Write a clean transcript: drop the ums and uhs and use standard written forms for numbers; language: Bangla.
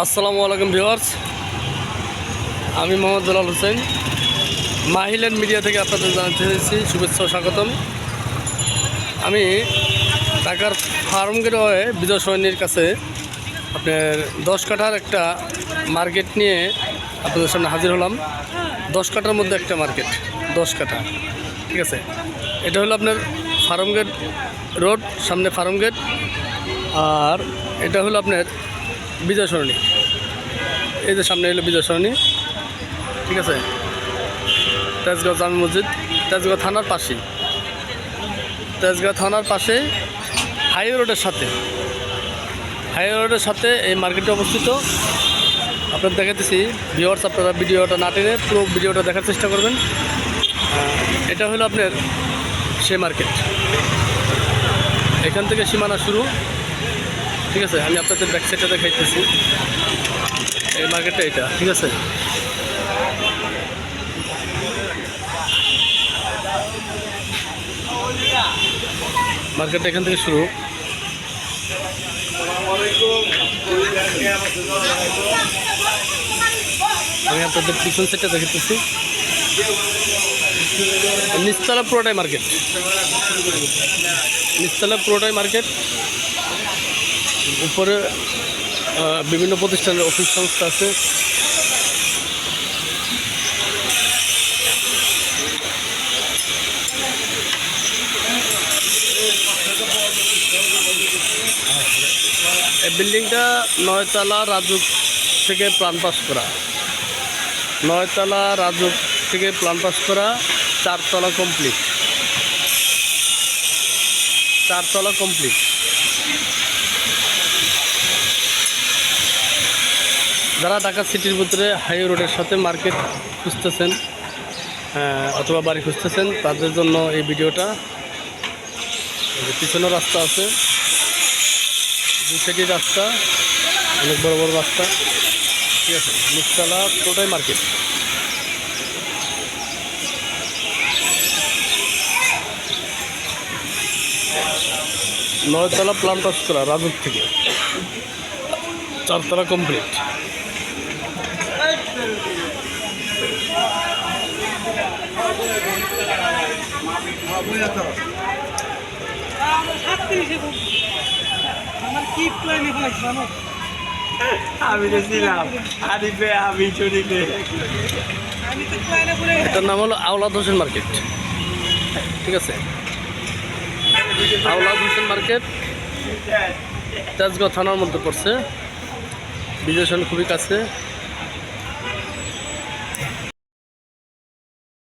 আসসালামু আলাইকুম ভিউয়ার্স, আমি মোহাম্মদ দুলাল হোসেন মাহিল্যান্ড মিডিয়া থেকে আপনাদের জানাতে চাইছি শুভেচ্ছা ও স্বাগতম। আমি ঢাকার ফার্মগেট হয়ে বিজয় সৈনির কাছে আপনার 10 কাঠার একটা মার্কেট নিয়ে আপনাদের সামনে হাজির হলাম। 10 কাঠার মধ্যে একটা মার্কেট, 10 কাঠা, ঠিক আছে। এটা হলো আপনার ফার্মগেট রোড, সামনে ফার্মগেট, আর এটা হলো আপনার বিজয় সরণি। এই যে সামনে হলো বিজয় সরণি, ঠিক আছে। তেজগাঁও জামে মসজিদ, তেজগাঁও থানার পাশেই, তেজগাঁও থানার পাশে হাইওয়ে রোডের সাথে এই মার্কেটে অবস্থিত। আপনার দেখাতেছি ভিউয়ার্স, আপনারা ভিডিওটা না টেনে পুরো ভিডিওটা দেখার চেষ্টা করবেন। এটা হলো আপনার সে মার্কেট, এখান থেকে সীমানা শুরু, ঠিক আছে। আমি আপনাদের ব্যাক সাইডটা দেখাইতেছি, এই মার্কেটটা এটা, ঠিক আছে। মার্কেটটা এখান থেকে শুরু। আমি আপনাদের পিছন সাইডটা দেখাইতেছি, নিচতলা পুরোটাই মার্কেট, নিচতলা পুরোটাই মার্কেট। উপরে বিভিন্ন প্রতিষ্ঠানের অফিস সংস্থা আছে। এই বিল্ডিংটা 9 তলা রাজুক থেকে প্ল্যান পাস করা, 9 তলা রাজুক থেকে প্ল্যান পাস করা, 4 তলা কমপ্লিট, 4 তলা কমপ্লিট। যারা ঢাকা সিটির ভিতরে হাইওয়ে রোডের সাথে মার্কেট খুঁজতেছেন অথবা বাড়ি খুঁজতেছেন, তাদের জন্য এই ভিডিওটা। পিছনের রাস্তা আছে, দু সাইডের রাস্তা, অনেক বড় বড় রাস্তা, ঠিক আছে। নিচতলা পুরোটাই মার্কেট। নয়তলা প্ল্যান পাস করা রাজুক থেকে, 4 তলা কমপ্লিট। এটার নাম হলো আওলাদ হোসেন মার্কেট, ঠিক আছে। আওলাদ হোসেন মার্কেট তেজগাঁও থানার মধ্যে পড়ছে, বিজয় সরণি খুবই কাছে।